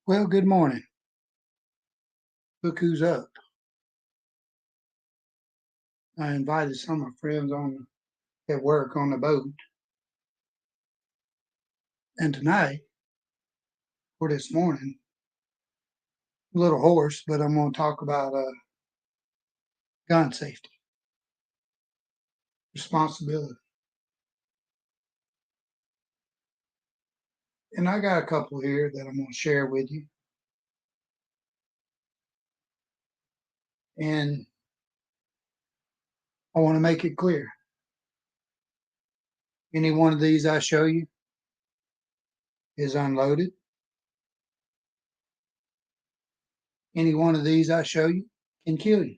Well, good morning. Look who's up. I invited some of my friends on at work on the boat. And tonight, or this morning, a little hoarse, but I'm going to talk about gun safety, responsibility. And I got a couple here that I'm going to share with you. And I want to make it clear any one of these I show you is unloaded. Any one of these I show you can kill you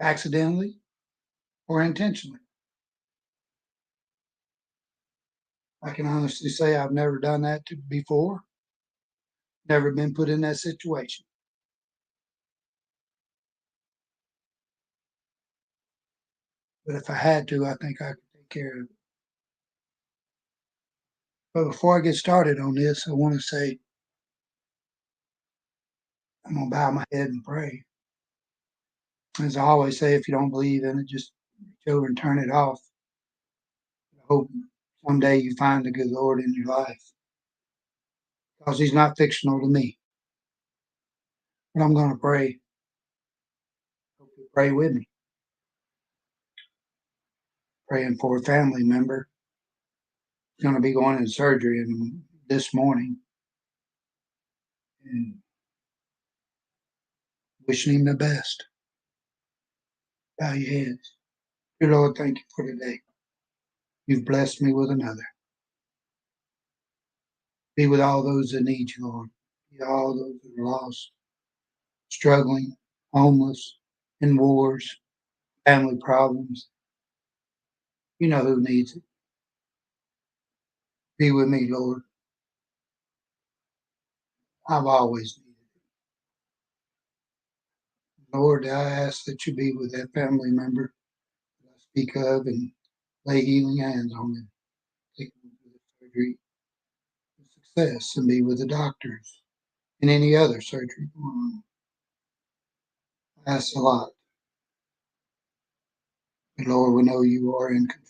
accidentally or intentionally. I can honestly say I've never done that before, never been put in that situation. But if I had to, I think I could take care of it. But before I get started on this, I want to say I'm going to bow my head and pray. As I always say, if you don't believe in it, just reach over and turn it off. I hope someday you find the good Lord in your life because He's not fictional to me. But I'm going to pray. Hope you pray with me. Praying for a family member who's going to be going in surgery this morning and wishing him the best. Bow your heads. Dear Lord, thank you for today. You've blessed me with another. Be with all those that need you, Lord. Be with all those that are lost, struggling, homeless, in wars, family problems. You know who needs it. Be with me, Lord. I've always needed it. Lord, I ask that you be with that family member that I speak of and lay healing hands on them. Take them through the surgery with success and be with the doctors and any other surgery going on. I ask a lot. But Lord, we know you are in control.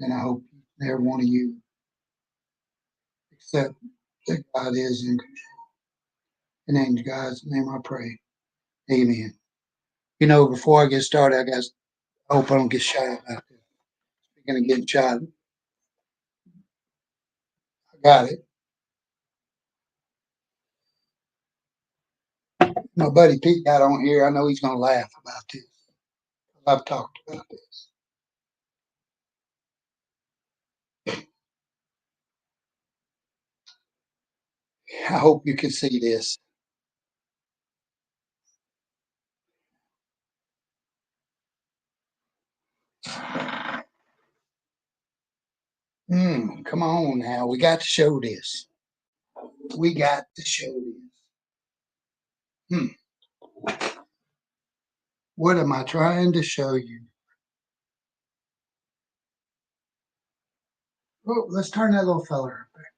And I hope every one of you accept that God is in control. In the name of God's name I pray. Amen. You know, before I get started, I hope I don't get shot about this. Speaking of getting shot, I got it. My buddy Pete got on here. I know he's going to laugh about this. I've talked about this. I hope you can see this. Come on now. We got to show this. We got to show this. What am I trying to show you? Oh, let's turn that little fella up there.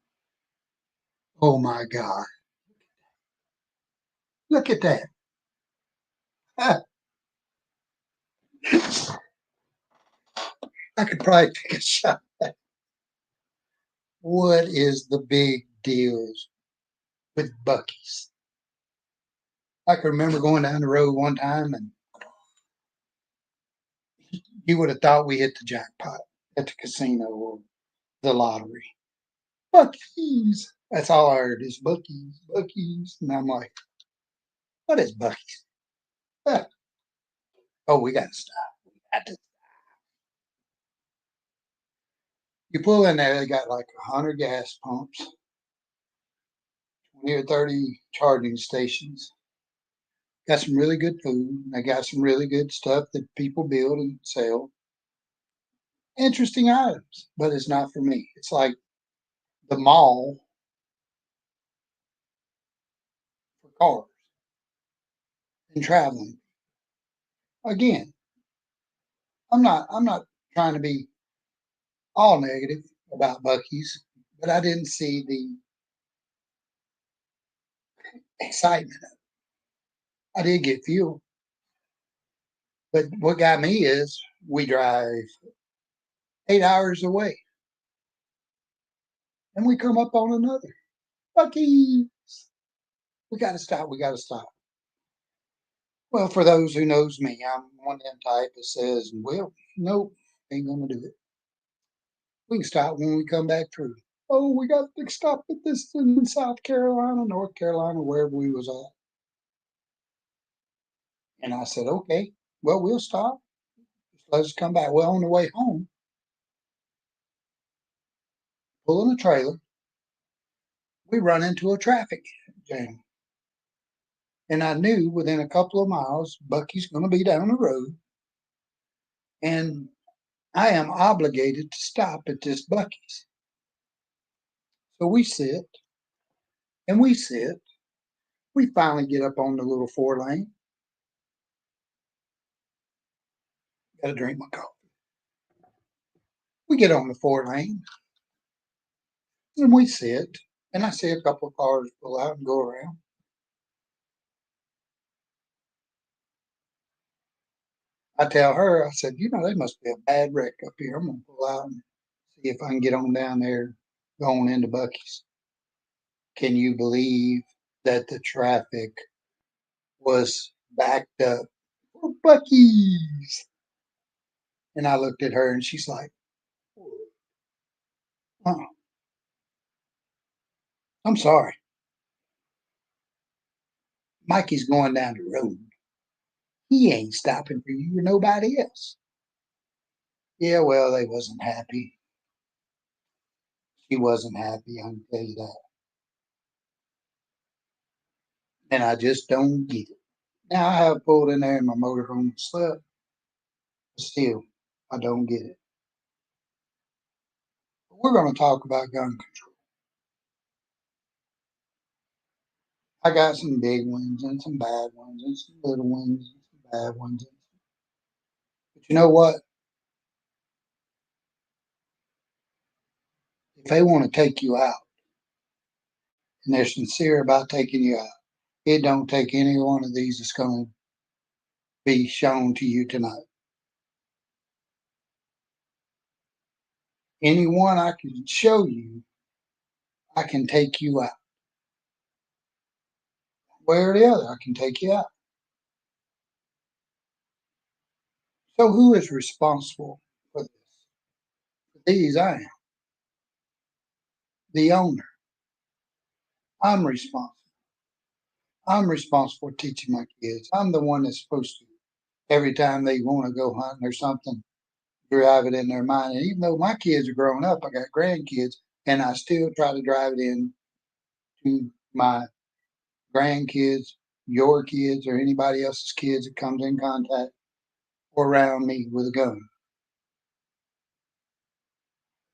Oh my God. Look at that. I could probably take a shot. What is the big deals with Bucky's? I can remember going down the road one time and you would have thought we hit the jackpot at the casino or the lottery. Bucky's. That's all I heard is Bucky's, Bucky's. And I'm like, what is Bucky's? Ah, oh, we got to stop. We got to. You pull in there, they got like 100 gas pumps, 20 or 30 charging stations. Got some really good food. They got some really good stuff that people build and sell. Interesting items, but it's not for me. It's like the mall for cars and traveling. Again, I'm not trying to be all negative about Bucky's. but I didn't see the excitement. I did get fuel, but what got me is we drive 8 hours away and we come up on another. Bucky, we got to stop. We got to stop. Well, for those who knows me, I'm one of them type that says, well, nope, ain't going to do it. We can stop when we come back through. Oh, we got to stop at this in South Carolina, North Carolina, wherever we was at. And I said, okay, well, we'll stop. Just let us come back. Well, on the way home, pulling a trailer, we run into a traffic jam. And I knew within a couple of miles, Bucky's going to be down the road. And I am obligated to stop at this Bucky's. So we sit and we sit. We finally get up on the little 4 lane. Got to drink my coffee. We get on the 4 lane and we sit. And I see a couple of cars pull out and go around. I tell her, I said, there must be a bad wreck up here. I'm going to pull out and see if I can get on down there going into Bucky's. Can you believe that the traffic was backed up for Bucky's? And I looked at her and she's like, oh, I'm sorry. Mikey's going down the road. He ain't stopping for you or nobody else. Yeah, well, they wasn't happy. She wasn't happy, I can tell you that. And I just don't get it. Now, I have pulled in there in my motorhome and slept, but still, I don't get it. But we're going to talk about gun control. I got some big ones and some bad ones and some little ones and some bad ones. But you know what? If they want to take you out and they're sincere about taking you out, it don't take any one of these that's going to be shown to you tonight. Any one I can show you, I can take you out. One way or the other, I can take you out. So who is responsible for this? For these, I am the owner. I'm responsible. I'm responsible for teaching my kids. I'm the one that's supposed to, every time they want to go hunting or something, drive it in their mind. And even though my kids are growing up, I got grandkids, and I still try to drive it in to my grandkids, your kids, or anybody else's kids that comes in contact or around me with a gun.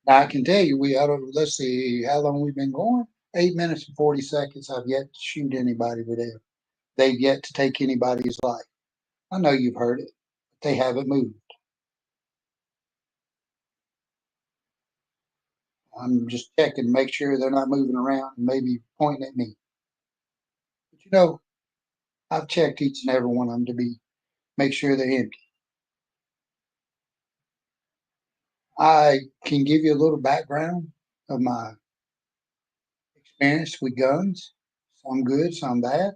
Now I can tell you, we out of let's see how long we've been going. 8 minutes and 40 seconds. I've yet to shoot anybody with it. They've yet to take anybody's life. I know you've heard it. But they haven't moved. I'm just checking to make sure they're not moving around and maybe pointing at me. But I've checked each and every one of them to be make sure they're empty. I can give you a little background of my experience with guns. Some good, some bad.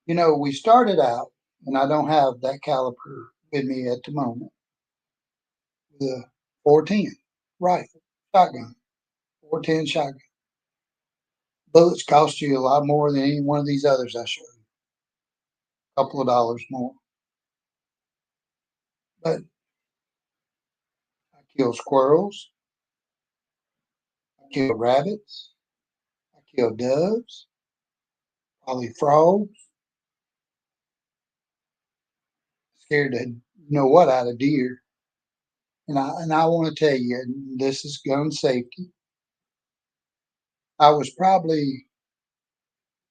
We started out, and I don't have that caliber with me at the moment, with a 410 rifle, shotgun, 410 shotgun. Bullets cost you a lot more than any one of these others I showed you, a couple of dollars more. But I kill squirrels, I kill rabbits, I kill doves, probably frogs, scared the what out of deer. And I want to tell you, this is gun safety. I was probably,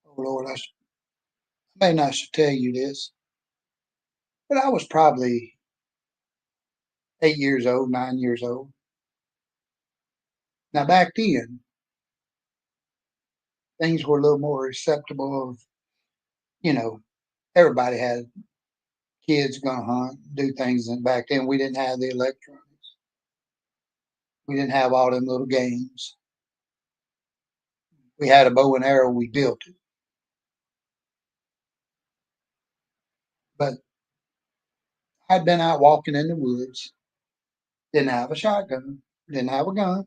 oh Lord, I may not should tell you this, but I was probably 8 years old, 9 years old. Now, back then, things were a little more acceptable of, you know, everybody had kids gonna hunt, do things, and back then we didn't have the electronics. We didn't have all them little games. We had a bow and arrow, we built it. But I'd been out walking in the woods, didn't have a shotgun, didn't have a gun.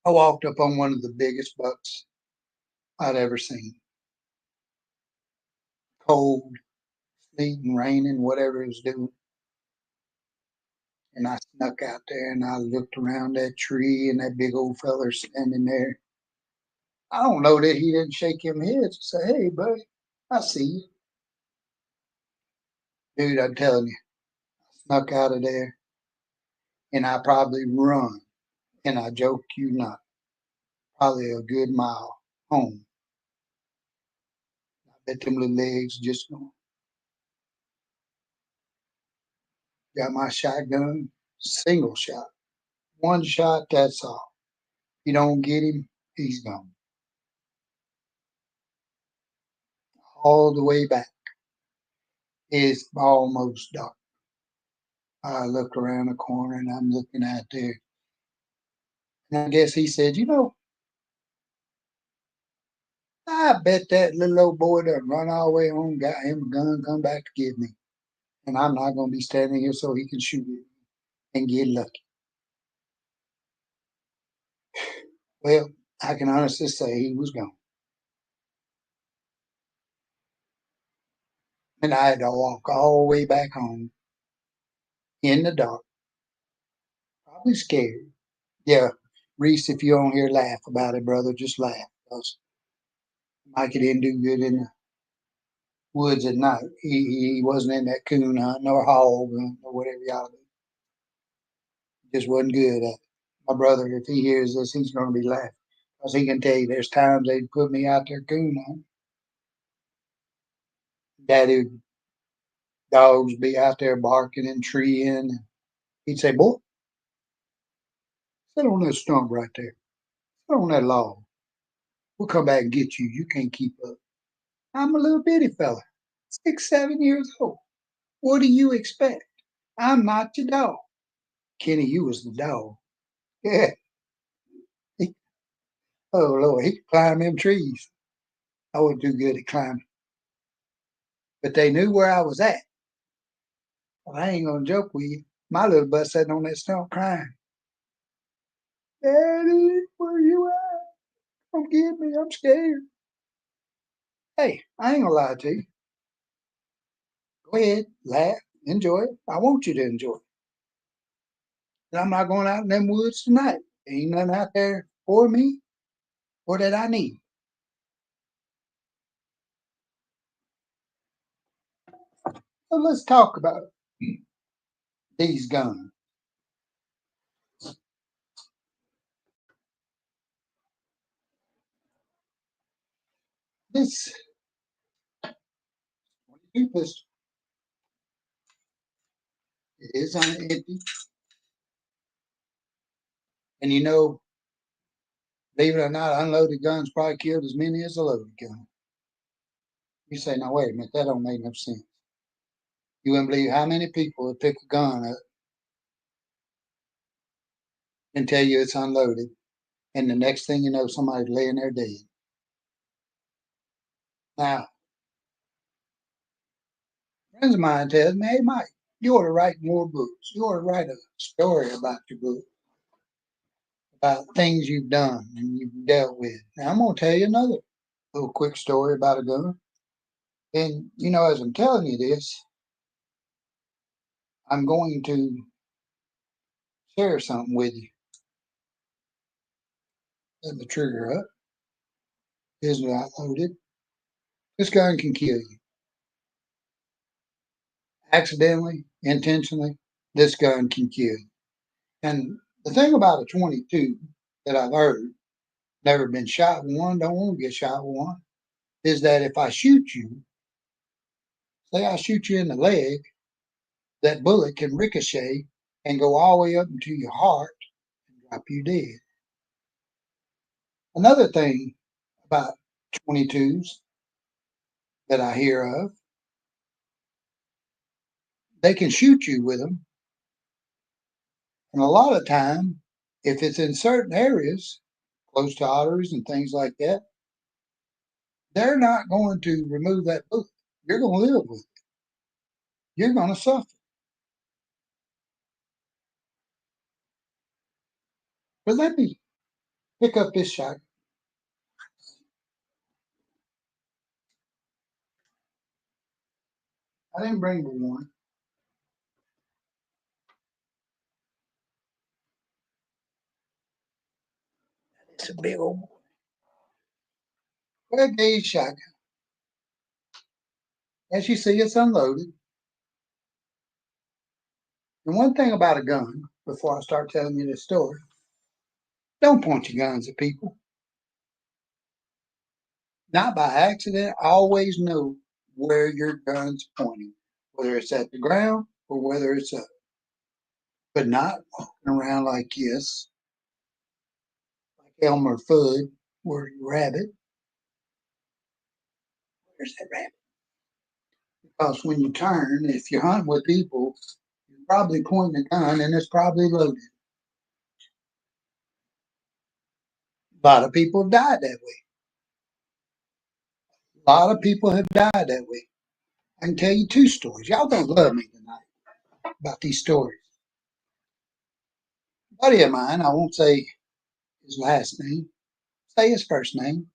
I walked up on one of the biggest bucks I'd ever seen. Cold, sleeting, raining, whatever it was doing. And I snuck out there and I looked around that tree and that big old feller standing there. I don't know that he didn't shake him head and say, "Hey, buddy, I see you." Dude, I'm telling you, snuck out of there and I probably run, and I joke you not, probably a good mile home. I bet them little legs just going. Got my shotgun, single shot, one shot, that's all. You don't get him, he's gone. All the way back. It's almost dark. I look around the corner and I'm looking out there. And I guess he said, I bet that little old boy done run all the way home, got him a gun, come back to get me. And I'm not going to be standing here so he can shoot it and get lucky. Well, I can honestly say he was gone. And I had to walk all the way back home in the dark, probably scared. Yeah, Reese, if you don't hear laugh about it, brother, just laugh. Because Mikey didn't do good in the woods at night. He wasn't in that coon hunt or hog hunt or whatever y'all do. Just wasn't good at it. My brother, if he hears this, he's going to be laughing. Because he can tell you there's times they'd put me out there coon hunting. Daddy, dogs be out there barking and treeing. He'd say, "Boy, sit on that stump right there. Sit on that log. We'll come back and get you. You can't keep up." I'm a little bitty fella, 6, 7 years old. What do you expect? I'm not your dog. Kenny, you was the dog. Yeah. He, oh, Lord, he could climb them trees. I wasn't too good at climbing. But they knew where I was at. Well, I ain't going to joke with you. My little butt sitting on that stump crying. "Daddy, where you at? Come get me. I'm scared." Hey, I ain't going to lie to you. Go ahead, laugh, enjoy it. I want you to enjoy it. And I'm not going out in them woods tonight. Ain't nothing out there for me or that I need. So let's talk about these guns. This 22 pistol, it is empty. And believe it or not, unloaded guns probably killed as many as a loaded gun. You say, "Now wait a minute, that don't make no sense." You wouldn't believe how many people would pick a gun up and tell you it's unloaded, and the next thing you know, somebody's laying there dead. Now, friends of mine tell me, "Hey, Mike, you ought to write more books. You ought to write a story about your book, about things you've done and you've dealt with." Now, I'm going to tell you another little quick story about a gun. And, as I'm telling you this, I'm going to share something with you. Let the trigger up. Is not loaded. This gun can kill you. Accidentally, intentionally, this gun can kill you. And the thing about a 22 that I've heard, never been shot with one, don't want to get shot with one, is that if I shoot you, say I shoot you in the leg, that bullet can ricochet and go all the way up into your heart and drop you dead. Another thing about 22s that I hear of, they can shoot you with them. And a lot of time, if it's in certain areas, close to arteries and things like that, they're not going to remove that bullet. You're going to live with it. You're going to suffer. But let me pick up this shot. I didn't bring but one. It's a big old boy. Red gauge shotgun. As you see, it's unloaded. And one thing about a gun, before I start telling you this story, don't point your guns at people. Not by accident. Always know where your gun's pointing, whether it's at the ground or whether it's up. But not walking around like this, like Elmer Fudd, where's the rabbit? Where's that rabbit? Because when you turn, if you're hunting with people, you're probably pointing a gun and it's probably loaded. A lot of people have died that way. A lot of people have died that way. I can tell you two stories. Y'all gonna love me tonight about these stories. A buddy of mine, I won't say his last name, say his first name,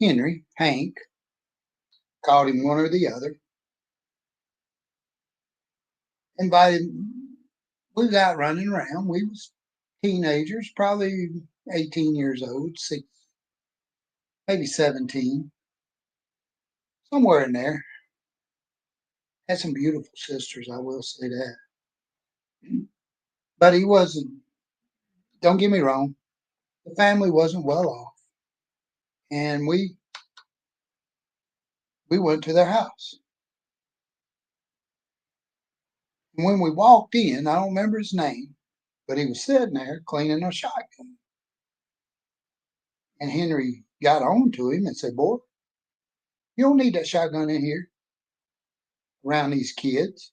Henry, Hank, called him one or the other, invited, we was out running around. We was teenagers, probably 18 years old, six, maybe 17, somewhere in there. Had some beautiful sisters, I will say that. But he wasn't, don't get me wrong, the family wasn't well off. And we went to their house. And when we walked in, I don't remember his name, but he was sitting there cleaning a shotgun. And Henry got on to him and said, "Boy, you don't need that shotgun in here around these kids."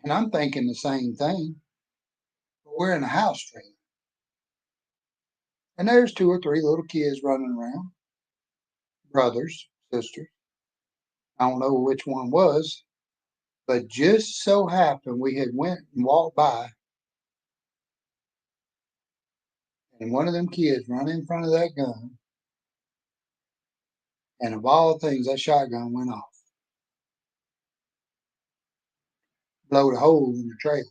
And I'm thinking the same thing. But we're in a house trailer. And there's two or three little kids running around, brothers, sisters. I don't know which one was, but just so happened we had went and walked by, and one of them kids run in front of that gun, and of all things, that shotgun went off, blowed a hole in the trailer.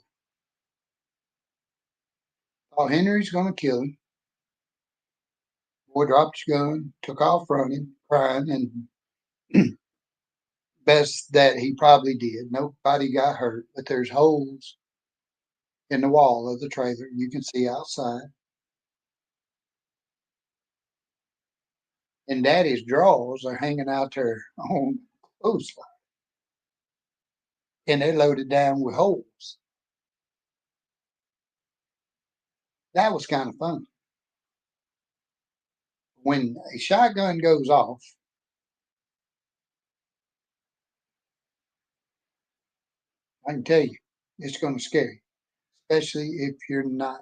Thought Henry's gonna kill him. Boy dropped his gun, took off running, crying, and best that he probably did. Nobody got hurt, but there's holes in the wall of the trailer you can see outside. And Daddy's drawers are hanging out there on clothesline, and they're loaded down with holes. That was kind of fun. When a shotgun goes off, I can tell you, it's going to scare you, especially if you're not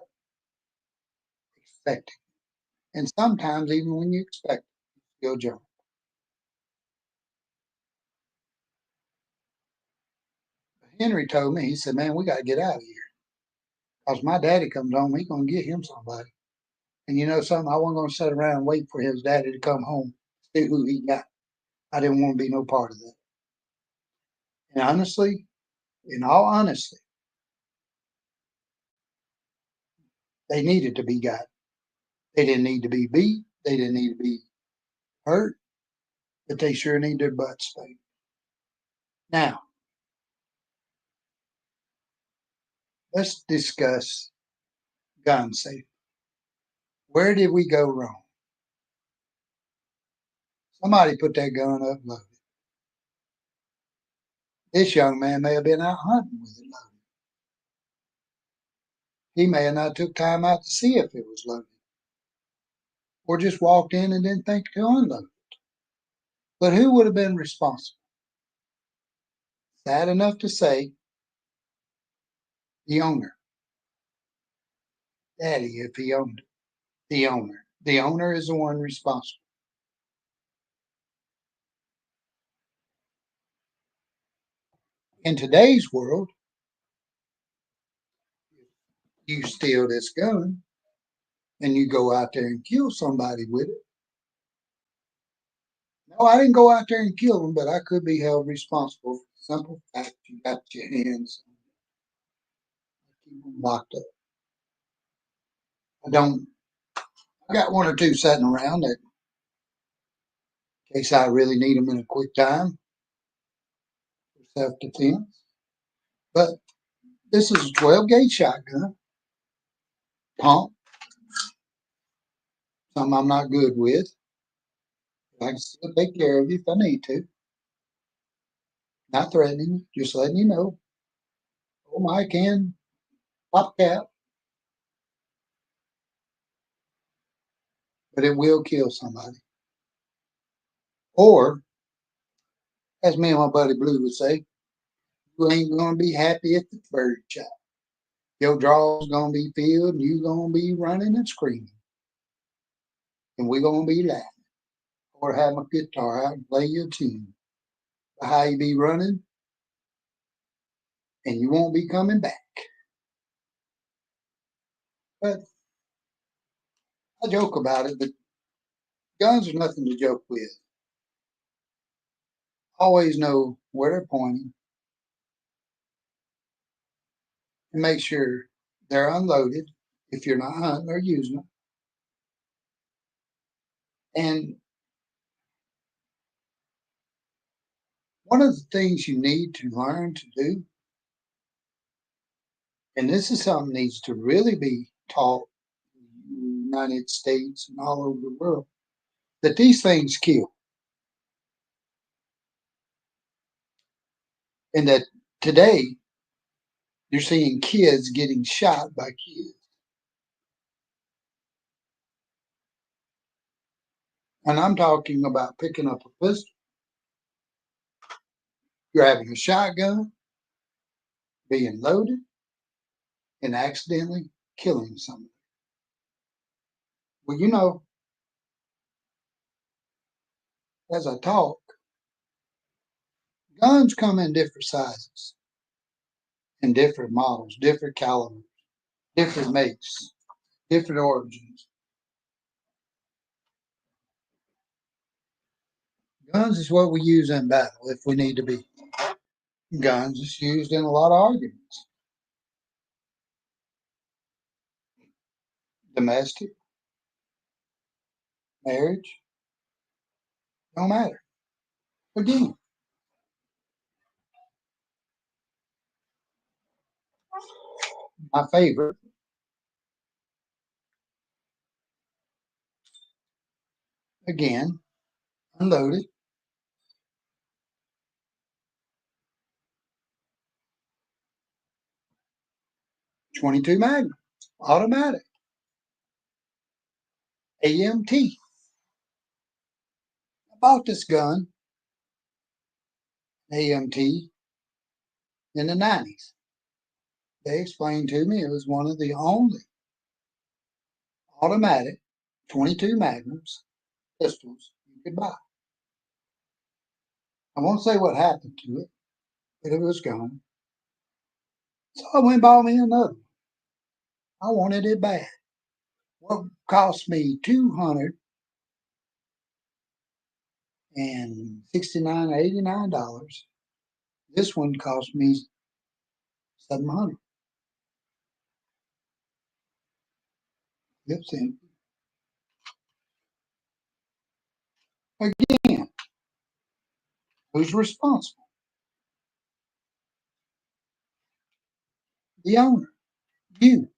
expecting. And sometimes, even when you expect it, you'll jump. Henry told me, he said, "Man, we got to get out of here. Because my daddy comes home, he's going to get him somebody." And you know something? I wasn't going to sit around and wait for his daddy to come home, see who he got. I didn't want to be no part of that. And honestly, in all honesty, they needed to be got. They didn't need to be beat. They didn't need to be hurt, but they sure need their butts spanked. Now, let's discuss gun safety. Where did we go wrong? Somebody put that gun up loaded. This young man may have been out hunting with it loaded. He may have not took time out to see if it was loaded, or just walked in and didn't think to unload. But who would have been responsible? Sad enough to say, the owner. Daddy, if he owned it. The owner. The owner is the one responsible. In today's world, you steal this gun and you go out there and kill somebody with it. No, I didn't go out there and kill them, but I could be held responsible for the simple fact you got your hands on it. Keep them locked up. I don't. I got one or two sitting around that, in case I really need them in a quick time for self-defense. But this is a 12 gauge shotgun, pump, something I'm not good with. I can still take care of you if I need to. Not threatening you, just letting you know. Oh, my can pop cap, but it will kill somebody. Or, as me and my buddy Blue would say, you ain't gonna be happy at the bird shot. Your draw's gonna be filled and you gonna be running and screaming. And we're gonna be laughing. Or have my guitar out and play you a tune. How you be running and you won't be coming back. But I joke about it, but guns are nothing to joke with. Always know where they're pointing and make sure they're unloaded if you're not hunting or using them. And one of the things you need to learn to do, and this is something that needs to really be taught in the United States and all over the world, that these things kill. And that today you're seeing kids getting shot by kids. And I'm talking about picking up a pistol, grabbing a shotgun, being loaded, and accidentally killing somebody. Well, as I talk, guns come in different sizes and different models, different calibers, different makes, different origins. Guns is what we use in battle if we need to be. Guns is used in a lot of arguments. Domestic, marriage, no matter. Again, my favorite, again, unloaded, 22 Magnum, automatic, AMT. I bought this gun, AMT, in the 90s. They explained to me it was one of the only automatic 22 Magnums pistols you could buy. I won't say what happened to it, but it was gone. So I went and bought me another one. I wanted it bad. What cost me $269 or $89. This one cost me 700. It's in. Again, who's responsible? The owner. You,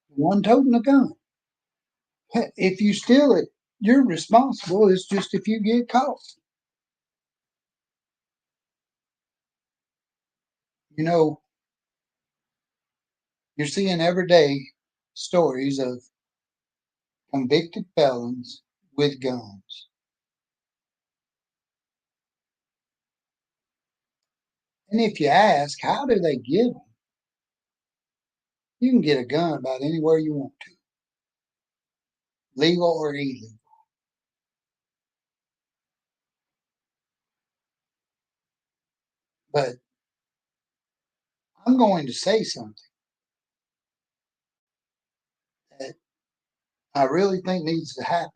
the one toting the gun. If you steal it, you're responsible. It's just if you get caught. You know, you're seeing every day stories of convicted felons with guns. And if you ask, how do they get them? You can get a gun about anywhere you want to, legal or illegal. But I'm going to say something that I really think needs to happen.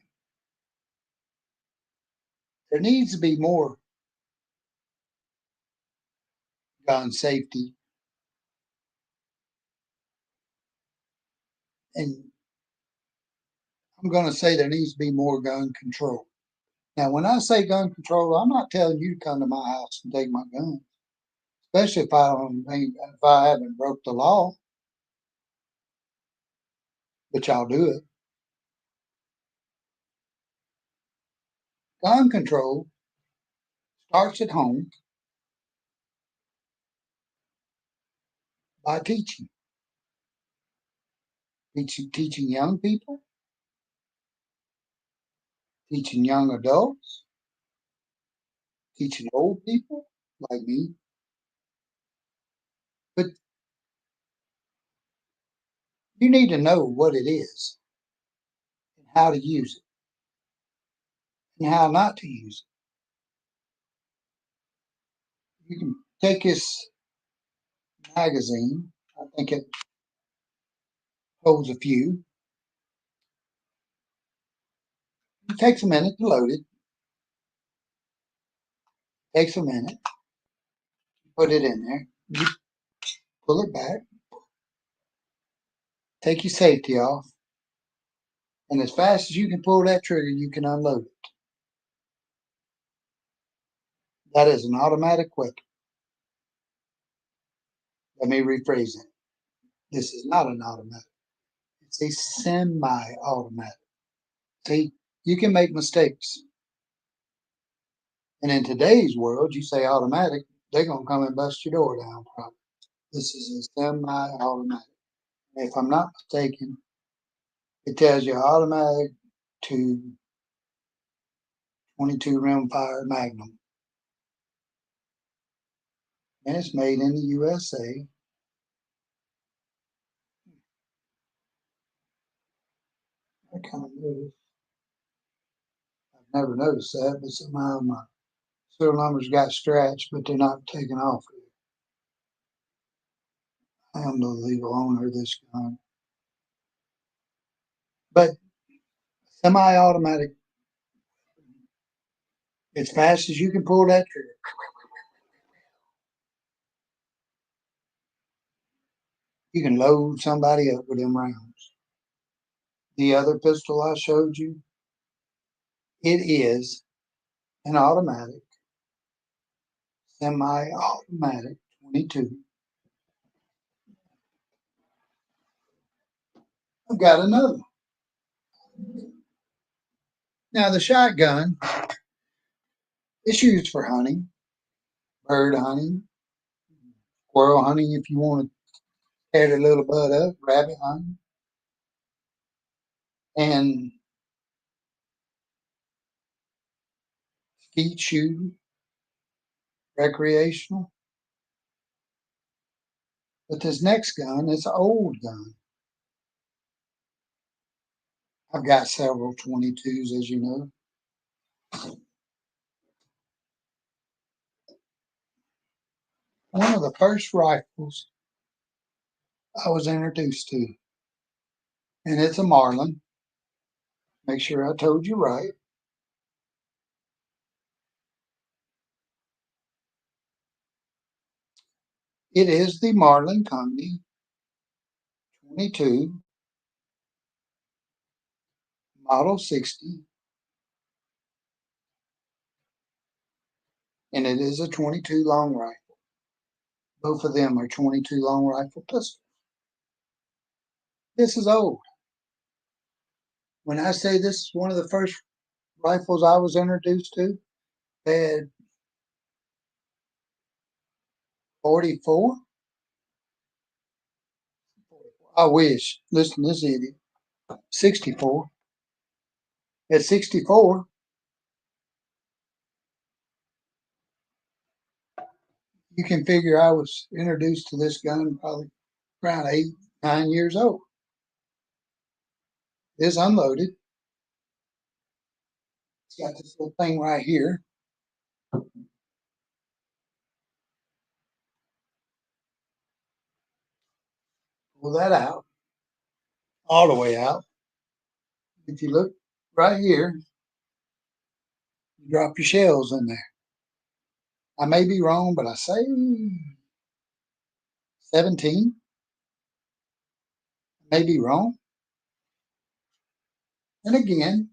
There needs to be more gun safety, and I'm going to say there needs to be more gun control. Now, when I say gun control, I'm not telling you to come to my house and take my gun, especially if I haven't broke the law, but y'all do it. Gun control starts at home by teaching young people, teaching young adults, teaching old people like me. But you need to know what it is and how to use it and how not to use it. You can take this magazine. I think it holds a few. It takes a minute to load it. Takes a minute. Put it in there. You pull it back. Take your safety off. And as fast as you can pull that trigger, you can unload it. That is an automatic weapon. Let me rephrase it. This is not an automatic. It's a semi-automatic. See, you can make mistakes. And in today's world, you say automatic, they're going to come and bust your door down probably. This is a semi-automatic. If I'm not mistaken, it tells you automatic to 22 rimfire Magnum. And it's made in the USA. I kind of noticed. I've never noticed that, but somehow my serial numbers got scratched, but they're not taken off. I am the legal owner of this gun. But semi-automatic, as fast as you can pull that trigger, you can load somebody up with them rounds. The other pistol I showed you, it is an automatic, semi-automatic 22. I've got another one. Now the shotgun is used for hunting, bird hunting, squirrel hunting if you want to tear the little bud up, rabbit hunting, and skeet shooting, recreational. But this next gun is an old gun. I've got several 22s, as you know. One of the first rifles I was introduced to, and it's a Marlin. Make sure I told you right. It is the Marlin Company 22 Model 60, and it is a 22 long rifle. Both of them are 22 long rifle pistols. This is old. When I say this is one of the first rifles I was introduced to, they had 44. I wish. Listen to this idiot. 64. At 64, you can figure I was introduced to this gun probably around 8, 9 years old. It's unloaded. It's got this little thing right here. Pull that out, all the way out. If you look right here, you drop your shells in there. I may be wrong, but I say 17. I may be wrong. And again,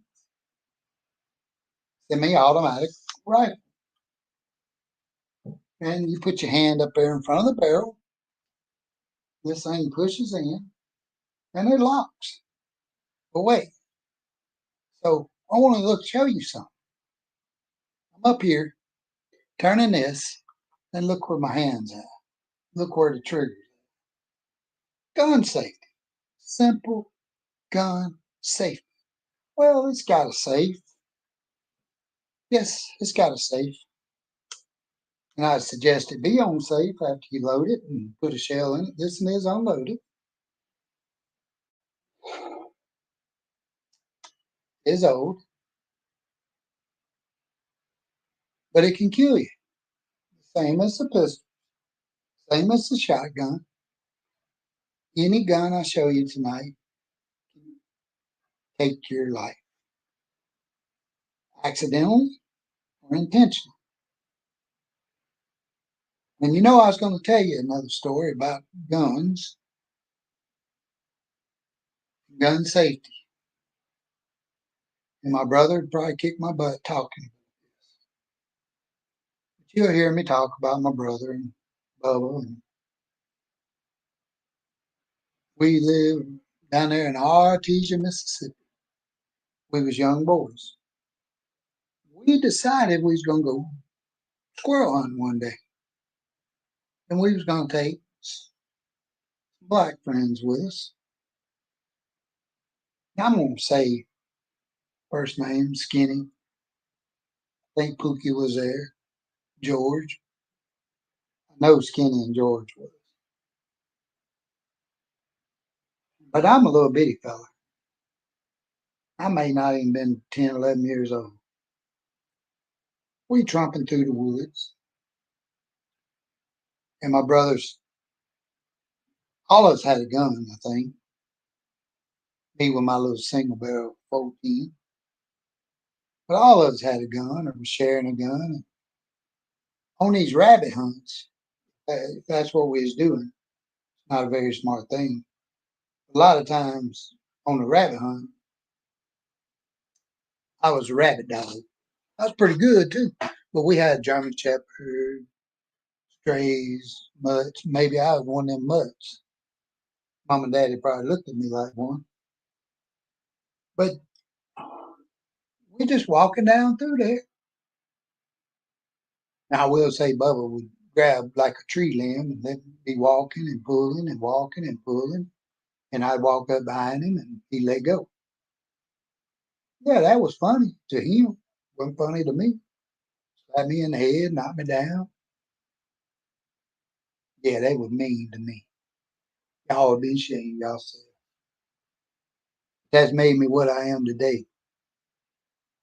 semi-automatic rifle. And you put your hand up there in front of the barrel. This thing pushes in, and it locks. But wait, so I want to show you something. I'm up here turning this, and look where my hand's at. Look where the trigger is. Gun safety. Simple gun safety. Well, it's got a safe. Yes, it's got a safe. And I suggest it be on safe after you load it and put a shell in it. This one is unloaded. It's old, but it can kill you. Same as the pistol, same as the shotgun. Any gun I show you tonight can take your life, accidentally or intentionally. And you know, I was going to tell you another story about guns, gun safety. And my brother would probably kick my butt talking about this. But you'll hear me talk about my brother and Bubba. And we lived down there in Artesia, Mississippi. We was young boys. We decided we was going to go squirrel hunting one day. And we was going to take black friends with us. Now, I'm going to say first name, Skinny. I think Pookie was there. George. I know Skinny and George was. But I'm a little bitty fella. I may not even been 10, 11 years old. We trumping through the woods. And my brothers, all of us had a gun, I think. Me with my little single barrel 14. But all of us had a gun or was sharing a gun. And on these rabbit hunts, that's what we was doing. It's not a very smart thing. A lot of times on the rabbit hunt, I was a rabbit dog. I was pretty good too. But we had German Shepherd, strays, mutts. Maybe I was one of them mutts. Mom and Daddy probably looked at me like one. But we just walking down through there. Now I will say Bubba would grab like a tree limb and let me be walking and pulling and walking and pulling. And I'd walk up behind him and he'd let go. Yeah, that was funny to him. Wasn't funny to me. Slap me in the head, knock me down. Yeah, they were mean to me. Y'all would be ashamed, y'all said. That's made me what I am today.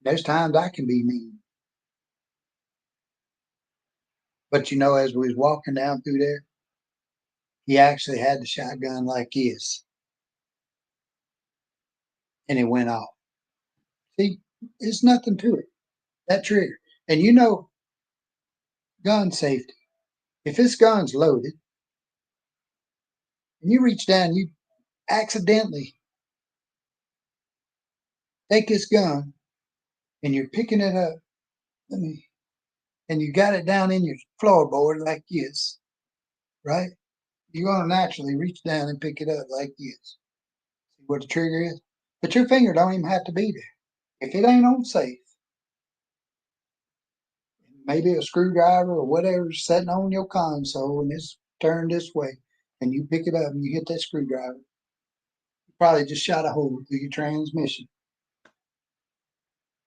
There's times I can be mean. But you know, as we was walking down through there, he actually had the shotgun like this, and it went off. See, it's nothing to it. That trigger. And you know, gun safety. If this gun's loaded, and you reach down, you accidentally take this gun, and you're picking it up. Let me, and you got it down in your floorboard like this, right? You're gonna naturally reach down and pick it up like this. See what the trigger is? But your finger don't even have to be there. If it ain't on safe, maybe a screwdriver or whatever's sitting on your console and it's turned this way, and you pick it up and you hit that screwdriver, Probably just shot a hole through your transmission.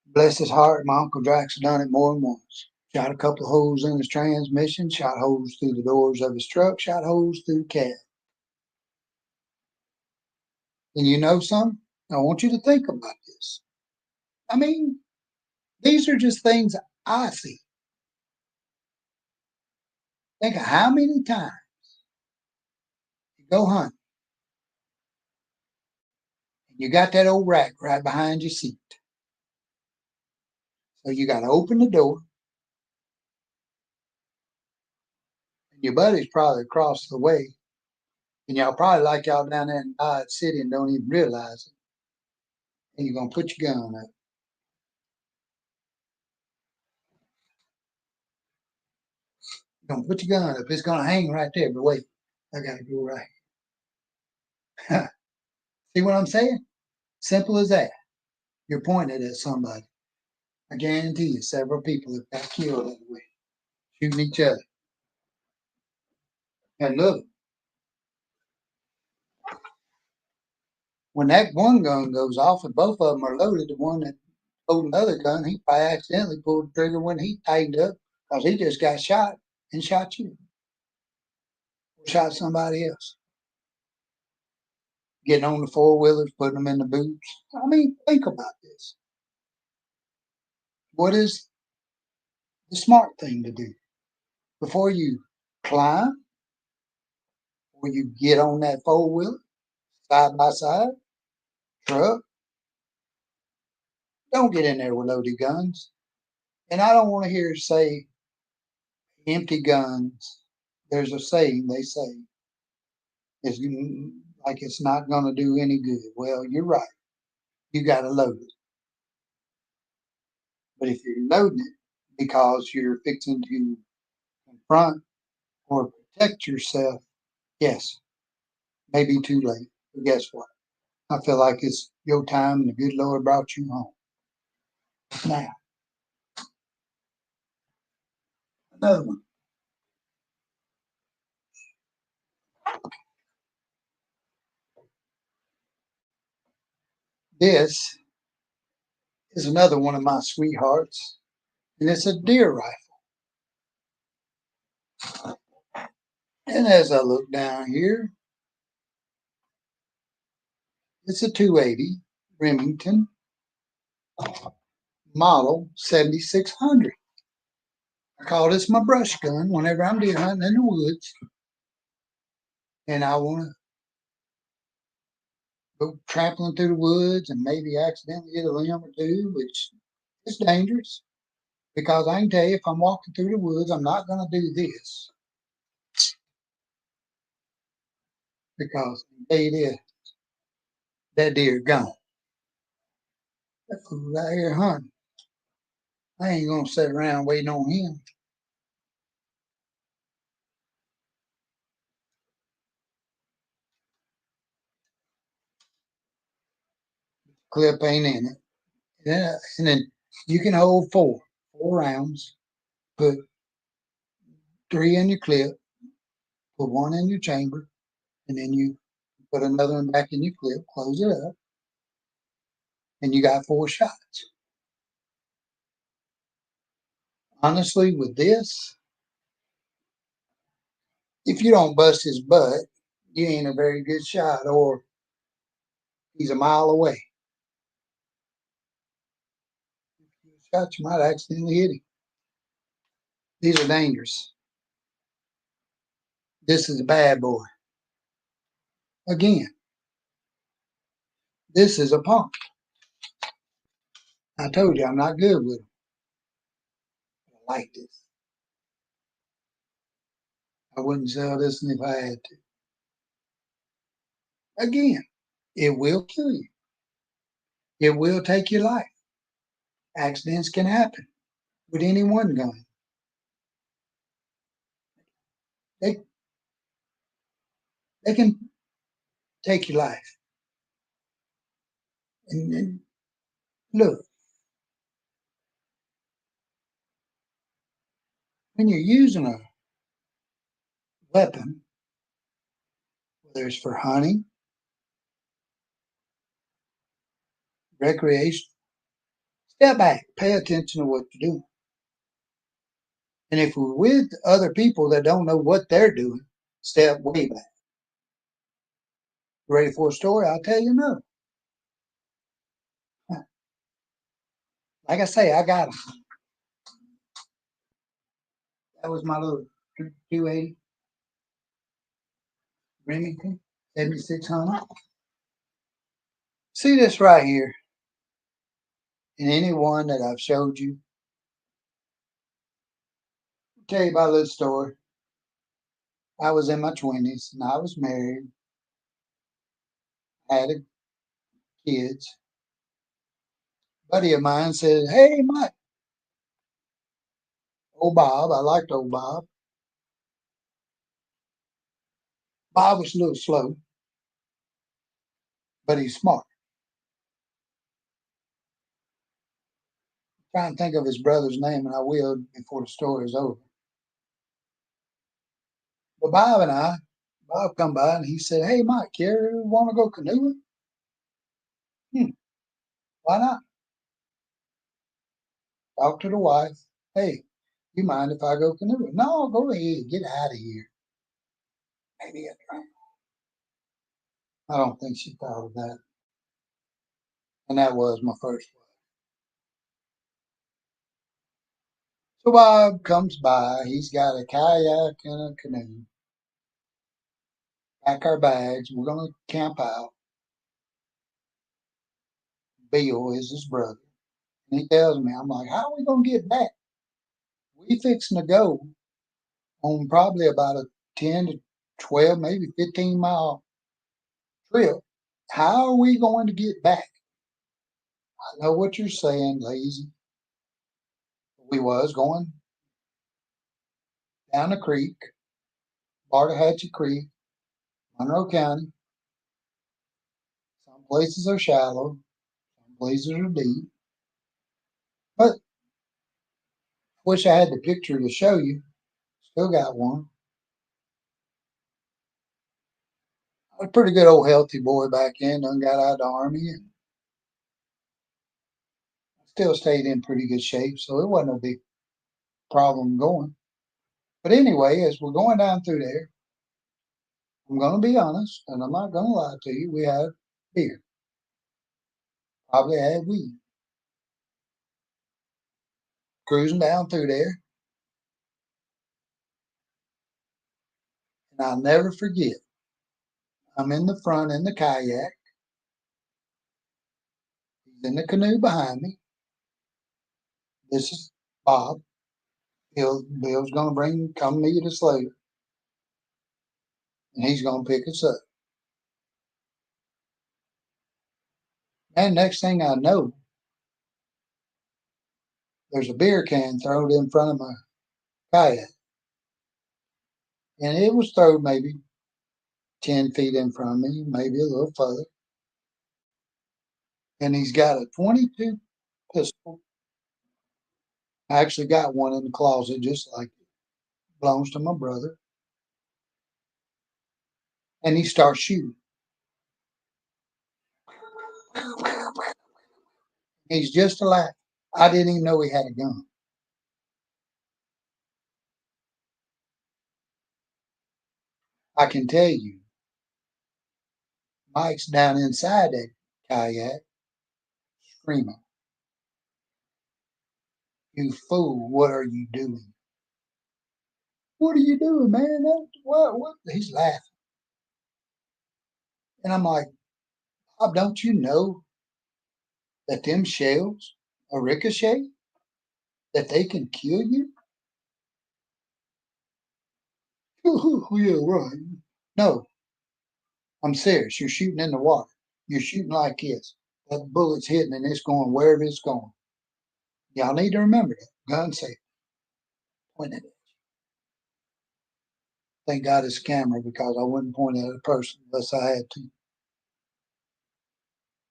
Bless his heart, my Uncle Drax done it more than once. Shot a couple of holes in his transmission, shot holes through the doors of his truck, shot holes through the cab. And you know something? I want you to think about this. I mean, these are just things I see. Think of how many times you go hunting and you got that old rack right behind your seat. So you got to open the door, and your buddy's probably across the way, and y'all probably like y'all down there in Dodge City and don't even realize it. And you're going to put your gun up. You're going to put your gun up. It's going to hang right there, but wait, I got to go right. See what I'm saying? Simple as that. You're pointed at somebody. I guarantee you, several people have got killed that way, shooting each other. And look, when that one gun goes off and both of them are loaded, the one that holding the other gun, he probably accidentally pulled the trigger when he tightened up because he just got shot and shot you, or shot somebody else. Getting on the four wheelers, putting them in the boots. I mean, think about this. What is the smart thing to do before you climb or you get on that four wheeler side by side truck? Don't get in there with loaded guns. And I don't want to hear say empty guns. There's a saying they say it's like it's not going to do any good. Well, you're right. You got to load it. But if you're loading it because you're fixing to confront or protect yourself, yes, maybe too late. But guess what? I feel like it's your time and the good Lord brought you home. Now, another one. This is another one of my sweethearts, and it's a deer rifle. And as I look down here, it's a 280 Remington model 7600. I call this my brush gun whenever I'm deer hunting in the woods and I want to go trampling through the woods and maybe accidentally hit a limb or two, which is dangerous because I can tell you if I'm walking through the woods, I'm not going to do this because I can tell you this, that deer gone. That fool out here hunting. I ain't going to sit around waiting on him. Clip ain't in it. Yeah, and then you can hold four rounds, put three in your clip, put one in your chamber, and then you put another one back in your clip, close it up, and you got four shots. Honestly, with this, if you don't bust his butt, you ain't a very good shot, or he's a mile away. Shot, you might accidentally hit him. These are dangerous. This is a bad boy. Again, this is a punk. I told you I'm not good with them. I like this. I wouldn't sell this if I had to. Again, it will kill you. It will take your life. Accidents can happen with any one gun. They they can take your life. And look, when you're using a weapon, whether it's for hunting, recreation. Step back, pay attention to what you're doing. And if we're with other people that don't know what they're doing, step way back. Ready for a story? I'll tell you no. Like I say, I got that was my little 280 Remington 7600. See this right here? In any one that I've showed you, I'll tell you about a little story. I was in my 20s and I was married, had kids. A buddy of mine said, "Hey, Mike, old Bob." I liked old Bob. Bob was a little slow, but he's smart. Try and think of his brother's name, and I will before the story is over. But Bob come by and he said, "Hey, Mike, you ever want to go canoeing?" Hmm, why not? Talk to the wife. "Hey, you mind if I go canoeing?" "No, go ahead. Get out of here." Maybe a drink. I don't think she thought of that. And that was my first one. So Bob comes by. He's got a kayak and a canoe. Pack our bags. We're going to camp out. Bill is his brother. And he tells me, I'm like, "How are we going to get back? We fixing to go on probably about a 10 to 12, maybe 15-mile trip. How are we going to get back?" I know what you're saying, lazy. We was going down the creek, Bartahatchee Creek, Monroe County. Some places are shallow, some places are deep. But wish I had the picture to show you. Still got one. I was a pretty good old healthy boy back then. Done got out of the army and still stayed in pretty good shape. So it wasn't a big problem going. But anyway, as we're going down through there, I'm going to be honest, and I'm not going to lie to you. We had beer, probably had weed. Cruising down through there, and I'll never forget. I'm in the front in the kayak. He's in the canoe behind me. This is Bob. Bill's going to come meet us later, and he's going to pick us up. And next thing I know, there's a beer can thrown in front of my kayak, and it was thrown maybe 10 feet in front of me, maybe a little further. And he's got a 22 pistol. I actually got one in the closet, just like it belongs to my brother. And he starts shooting. He's just alive. I didn't even know he had a gun. I can tell you, Mike's down inside that kayak screaming, "You fool, what are you doing? What are you doing, man? What?" He's laughing. And I'm like, "Bob, don't you know that them shells are ricochet? That they can kill you?" "Yeah, right." "No, I'm serious. You're shooting in the water. You're shooting like this. That bullet's hitting and it's going wherever it's going. Y'all need to remember that. Gun safe. Point it. Thank God it's a camera because I wouldn't point at a person unless I had to.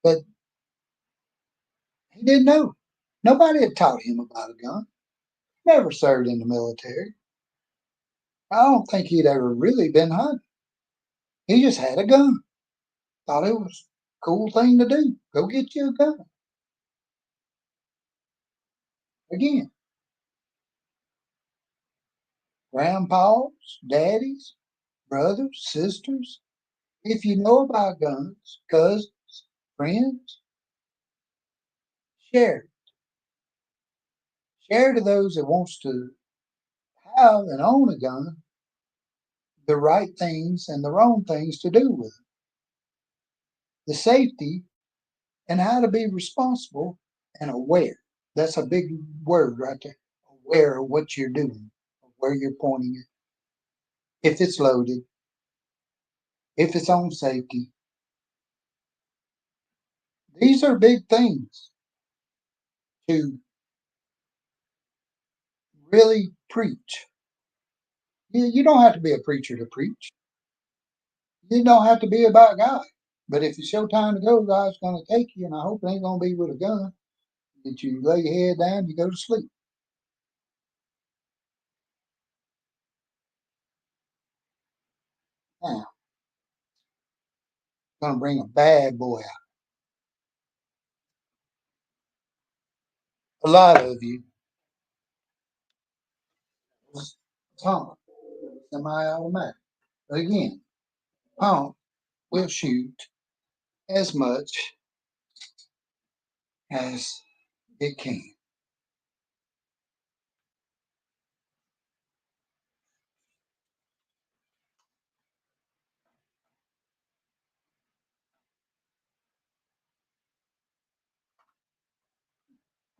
But he didn't know. Nobody had taught him about a gun. Never served in the military. I don't think he'd ever really been hunting. He just had a gun. Thought it was a cool thing to do. Go get you a gun. Again, grandpas, daddies, brothers, sisters, if you know about guns, cousins, friends, share. Share to those that wants to have and own a gun the right things and the wrong things to do with it. The safety and how to be responsible and aware. That's a big word right there. Aware of what you're doing, of where you're pointing it, if it's loaded, if it's on safety. These are big things to really preach. You don't have to be a preacher to preach. You don't have to be about God. But if it's your time to go, God's going to take you, and I hope it ain't going to be with a gun. That you lay your head down, you go to sleep. Now, I'm going to bring a bad boy out. A lot of you, pump, semi-automatic. But again, pump will shoot as much as it can.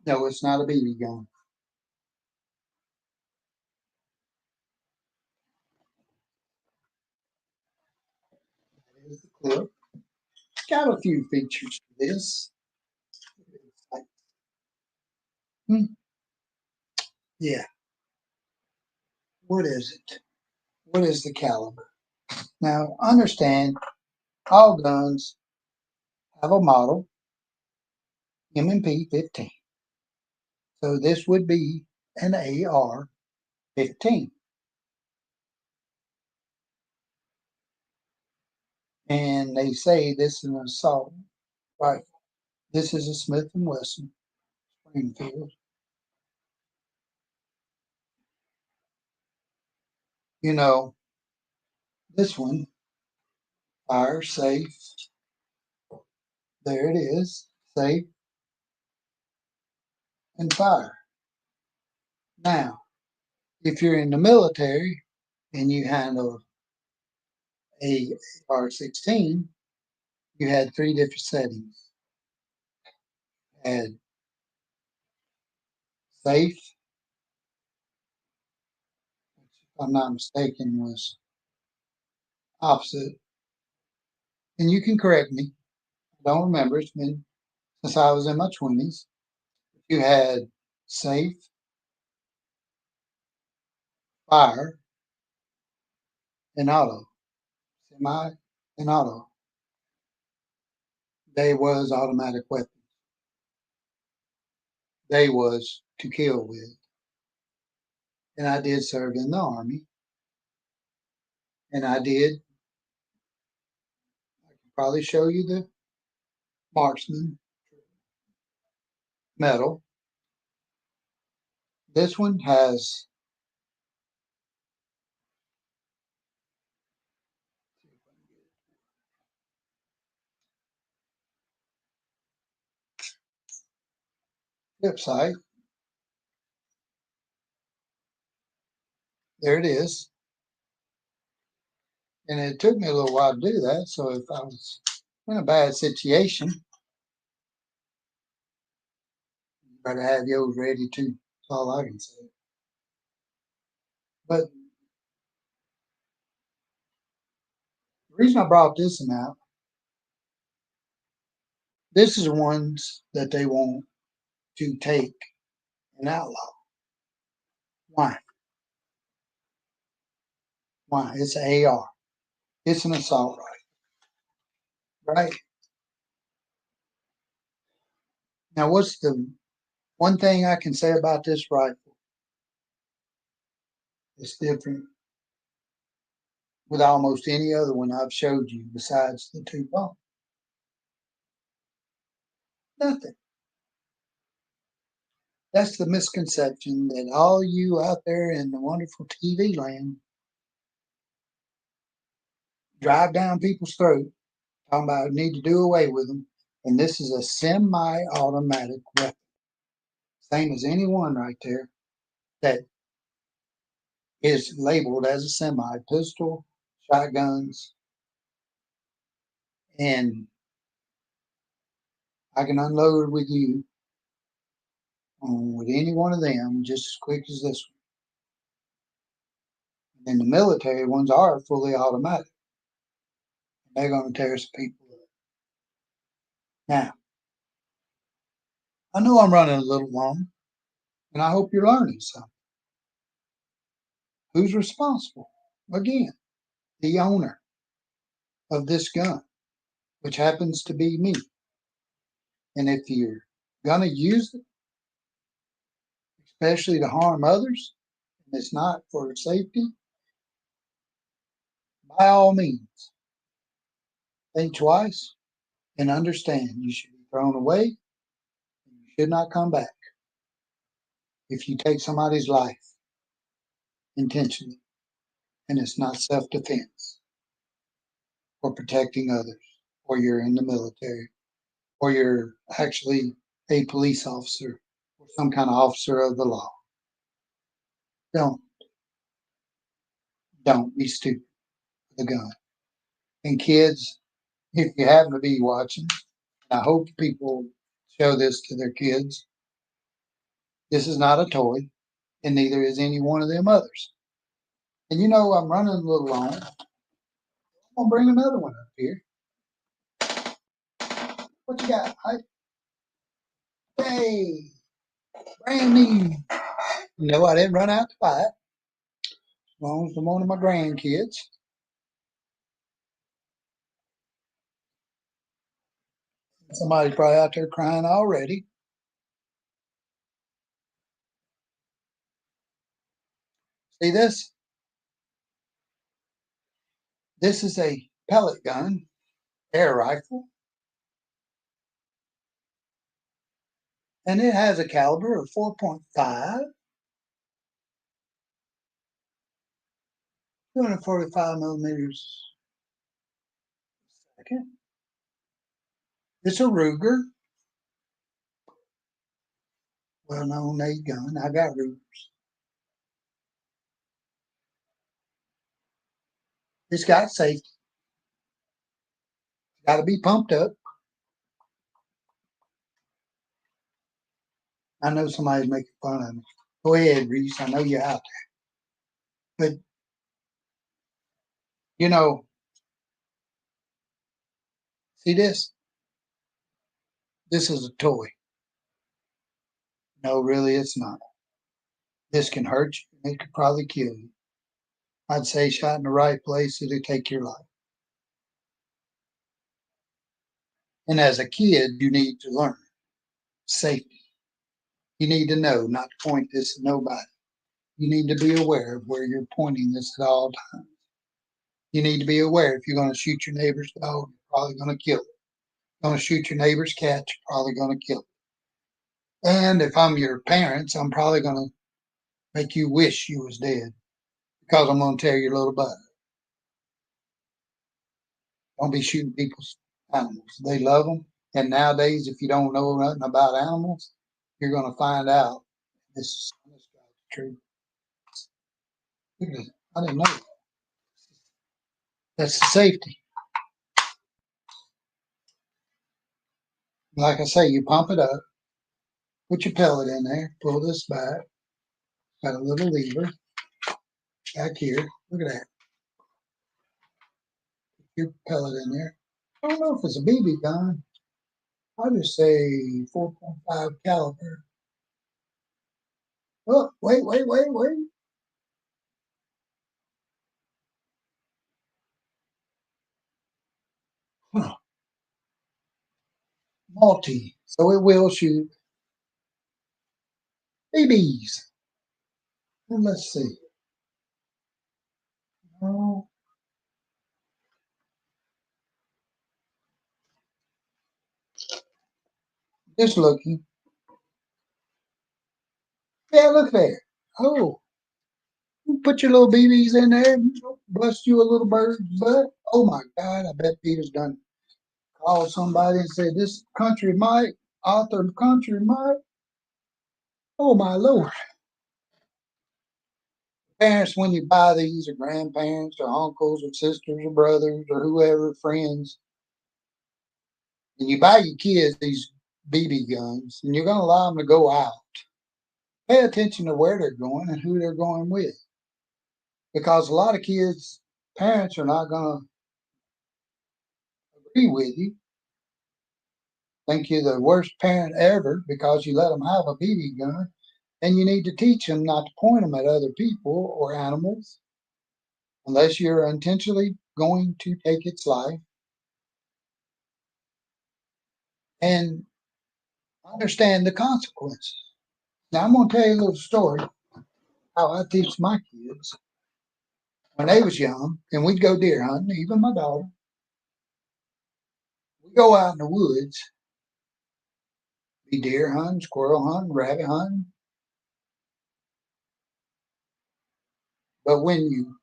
No, it's not a BB gun. That is the clip. It's got a few features to this. Like, hmm, yeah, what is it? What is the caliber? Now, understand all guns have a model M&P 15. So this would be an AR 15. And they say this is an assault rifle. This is a Smith and Wesson Springfield. You know, this one, fire safe. There it is, safe and fire. Now, if you're in the military and you handle a AR-16, you had three different settings. You had safe, which if I'm not mistaken was opposite. And you can correct me. I don't remember. It's been since I was in my 20s. You had safe, fire, and auto. Semi and auto. They was automatic weapons. They was to kill with. And I did serve in the Army. And I did, I can probably show you the marksman medal. This one has flip sight. There it is. And it took me a little while to do that. So if I was in a bad situation, you better have yours ready too. That's all I can say. But the reason I brought this one out, this is ones that they want to take and outlaw. Why? Why? It's an AR. It's an assault rifle, right? Now, what's the one thing I can say about this rifle? It's different with almost any other one I've showed you besides the two pump. Nothing. That's the misconception that all you out there in the wonderful TV land drive down people's throat, talking about need to do away with them. And this is a semi-automatic weapon, same as any one right there that is labeled as a semi pistol, shotguns, and I can unload with you on with any one of them just as quick as this one. And the military ones are fully automatic. They're going to tear some people up. Now, I know I'm running a little long, and I hope you're learning something. Who's responsible? Again, the owner of this gun, which happens to be me. And if you're going to use it, especially to harm others, and it's not for safety, by all means, think twice and understand you should be thrown away and you should not come back if you take somebody's life intentionally and it's not self-defense or protecting others, or you're in the military, or you're actually a police officer or some kind of officer of the law. Don't, don't be stupid with a gun. And kids, if you happen to be watching, I hope people show this to their kids. This is not a toy, and neither is any one of them others. And you know, I'm running a little long. I'm gonna bring another one up here. What you got, Mike? Hey, brand new. No, I didn't run out to buy it. As long as I'm one of my grandkids. Somebody's probably out there crying already. See this? This is a pellet gun, air rifle, and it has a caliber of 4.5, 245 millimeters a second. It's a Ruger, well-known nade gun. I got Rugers. It's got safety. Got to be pumped up. I know somebody's making fun of me. Go ahead, Reese. I know you're out there. But, you know, see this? This is a toy. No, really, it's not. This can hurt you. It could probably kill you. I'd say shot in the right place, it'll take your life. And as a kid, you need to learn safety. You need to know not to point this at nobody. You need to be aware of where you're pointing this at all times. You need to be aware if you're going to shoot your neighbor's dog, you're probably going to kill it. Going to shoot your neighbor's cat, you're probably going to kill it. And if I'm your parents, I'm probably going to make you wish you was dead because I'm going to tear your little butt. Don't be shooting people's animals. They love them. And nowadays, if you don't know nothing about animals, you're going to find out this is true. Look at this. I didn't know that. That's the safety. Like I say, you pump it up, put your pellet in there, pull this back, got a little lever back here. Look at that. Put your pellet in there. I don't know if it's a BB gun. I'll just say 4.5 caliber. Oh, wait. Huh. Multi. So it will shoot BBs. And let's see. Oh, just looking. Yeah, look there. Oh, put your little BBs in there, and bust you a little bird's butt. Oh my God, I bet Peter's done called somebody and said, "This country Mike, author country Mike." Oh my Lord. Parents, when you buy these, or grandparents, or uncles, or sisters, or brothers, or whoever, friends, and you buy your kids these BB guns, and you're going to allow them to go out, pay attention to where they're going and who they're going with. Because a lot of kids, parents are not going to agree with you, think you're the worst parent ever because you let them have a BB gun, and you need to teach them not to point them at other people or animals unless you're intentionally going to take its life, and understand the consequences. Now, I'm going to tell you a little story how I teach my kids. When they was young, and we'd go deer hunting, even my daughter, we go out in the woods, be deer hunting, squirrel hunting, rabbit hunting. But when you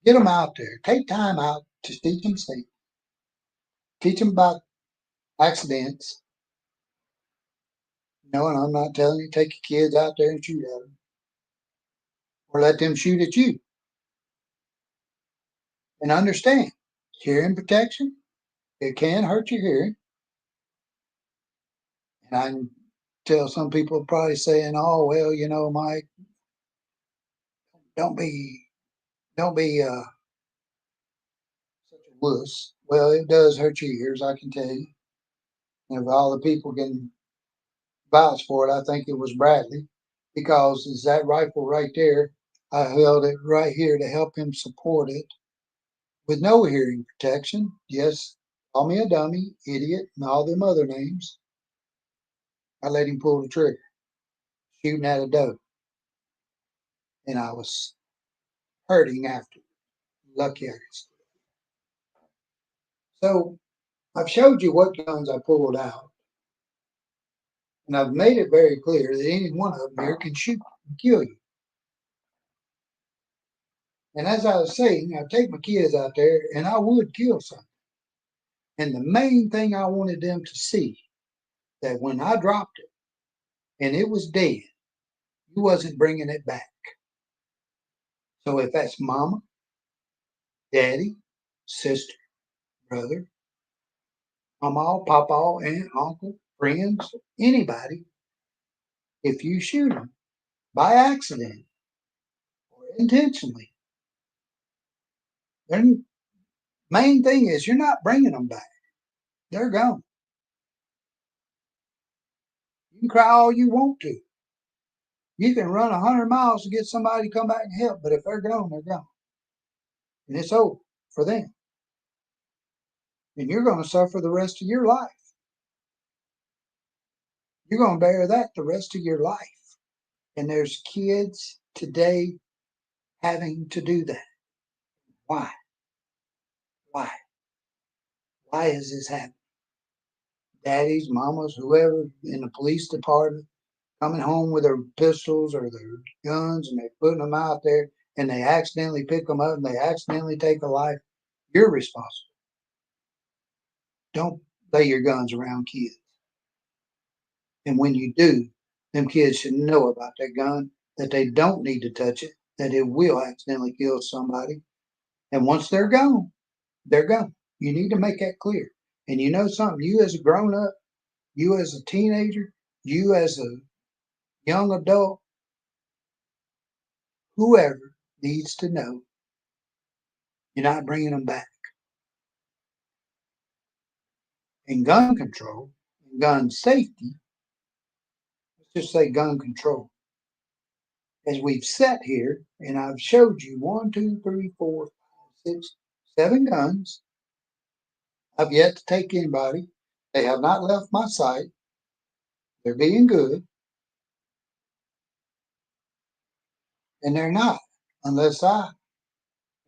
get them out there, take time out to teach them safety, teach them about accidents. You know, and I'm not telling you take your kids out there and shoot at them or let them shoot at you. And understand, hearing protection, it can hurt your hearing. And I can tell some people probably saying, "Oh well, you know, Mike, don't be don't be such a wuss." Well, it does hurt your ears, I can tell you. And if all the people can vouch for it, I think it was Bradley, because it's that rifle right there. I held it right here to help him support it with no hearing protection. Yes, call me a dummy, idiot, and all them other names. I let him pull the trigger, shooting at a doe, and I was hurting after. Lucky I could. So I've showed you what guns I pulled out, and I've made it very clear that any one of them here can shoot and kill you. And as I was saying, I take my kids out there and I would kill something. And the main thing I wanted them to see, that when I dropped it and it was dead, you wasn't bringing it back. So if that's mama, daddy, sister, brother, mama, papa, aunt, uncle, friends, anybody, if you shoot them by accident or intentionally, then main thing is you're not bringing them back. They're gone. You can cry all you want to. You can run 100 miles to get somebody to come back and help, but if they're gone, they're gone. And it's over for them. And you're going to suffer the rest of your life. You're going to bear that the rest of your life. And there's kids today having to do that. Why? Why? Why is this happening? Daddies, mamas, whoever in the police department coming home with their pistols or their guns, and they're putting them out there, and they accidentally pick them up and they accidentally take a life. You're responsible. Don't lay your guns around kids. And when you do, them kids should know about that gun, that they don't need to touch it, that it will accidentally kill somebody. And once they're gone, they're gone. You need to make that clear. And you know something, you as a grown up, you as a teenager, you as a young adult, whoever needs to know you're not bringing them back. And gun control, and gun safety, let's just say gun control. As we've sat here and I've showed you 1, 2, 3, 4, 5, 6, 7 guns, I've yet to take anybody. They have not left my sight. They're being good, and they're not unless I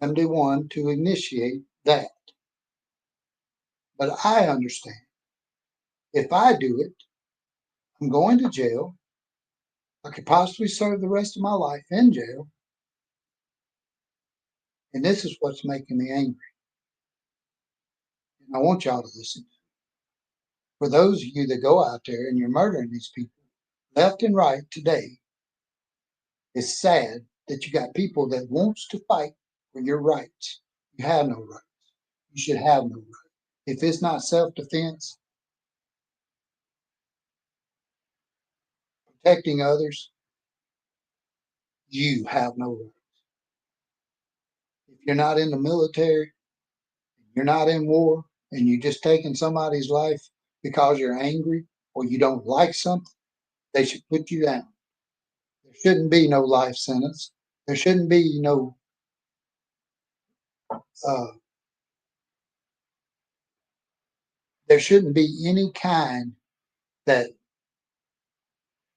am the one to initiate that. But I understand if I do it, I'm going to jail. I could possibly serve the rest of my life in jail. And this is what's making me angry. And I want y'all to listen. For those of you that go out there and you're murdering these people left and right today, it's sad that you got people that wants to fight for your rights. You have no rights. You should have no right. If it's not self-defense, protecting others, you have no right. If you're not in the military, you're not in war, and you're just taking somebody's life because you're angry or you don't like something, they should put you down. There shouldn't be no life sentence. There shouldn't be no uh, there shouldn't be any kind that